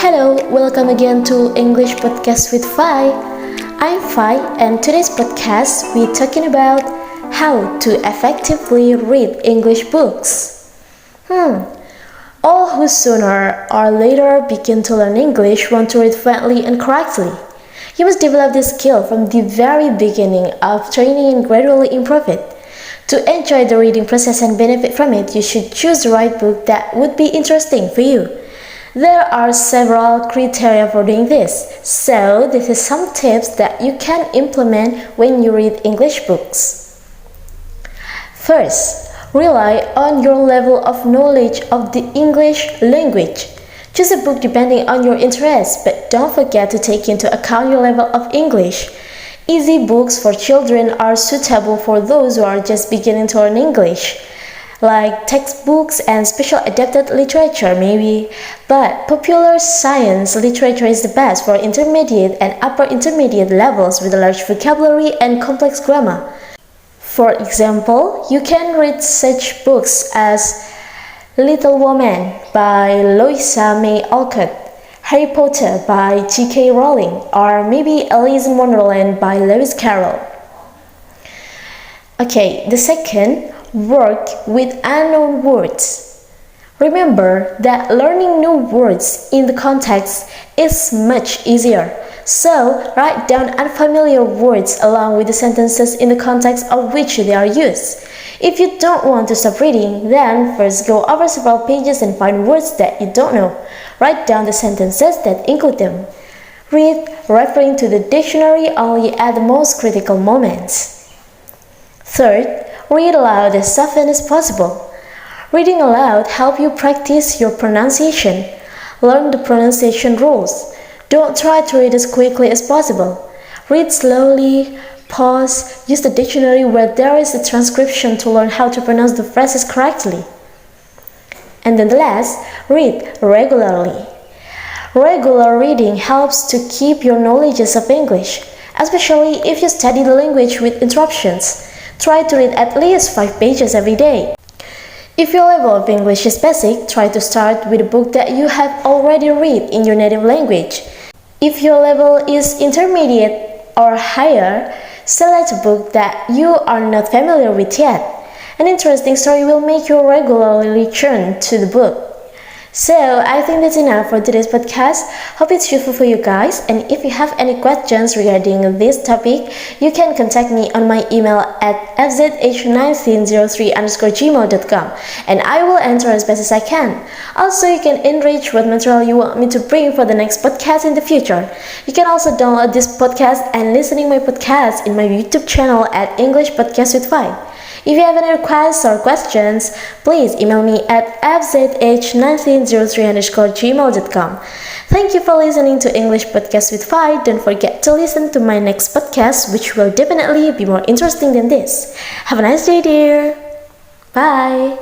Hello, welcome again to English Podcast with Fai. I'm Fai, and today's podcast we're talking about how to effectively read English books. All who sooner or later begin to learn English want to read fluently and correctly. You must develop this skill from the very beginning of training and gradually improve it. To enjoy the reading process and benefit from it, you should choose the right book that would be interesting for you. There are several criteria for doing this, so this is some tips that you can implement when you read English books. First, rely on your level of knowledge of the English language. Choose a book depending on your interests, but don't forget to take into account your level of English. Easy books for children are suitable for those who are just beginning to learn English, like textbooks and special adapted literature maybe, but popular science literature is the best for intermediate and upper intermediate levels with a large vocabulary and complex grammar. For example, you can read such books as Little Woman by Louisa May Alcott, Harry Potter by J.K. Rowling, or maybe Alice in Wonderland by Lewis Carroll. Okay, the second, work with unknown words. Remember that learning new words in the context is much easier. So, write down unfamiliar words along with the sentences in the context of which they are used. If you don't want to stop reading, then first go over several pages and find words that you don't know. Write down the sentences that include them. Read, referring to the dictionary only at the most critical moments. Third, read aloud as often as possible. Reading aloud helps you practice your pronunciation. Learn the pronunciation rules. Don't try to read as quickly as possible. Read slowly, pause, use the dictionary where there is a transcription to learn how to pronounce the phrases correctly. And then the last, read regularly. Regular reading helps to keep your knowledge of English, especially if you study the language with interruptions. Try to read at least 5 pages every day. If your level of English is basic, try to start with a book that you have already read in your native language. If your level is intermediate or higher, select a book that you are not familiar with yet. An interesting story will make you regularly return to the book. So, I think that's enough for today's podcast. Hope it's useful for you guys, and if you have any questions regarding this topic, you can contact me on my email at fzh1903@gmail.com, and I will answer as best as I can. Also, you can enrich what material you want me to bring for the next podcast in the future. You can also download this podcast and listening my podcast in my YouTube channel at English Podcast with Fai. If you have any requests or questions, please email me at fzh1903@gmail.com. Thank you for listening to English Podcast with Fai. Don't forget to listen to my next podcast, which will definitely be more interesting than this. Have a nice day, dear. Bye.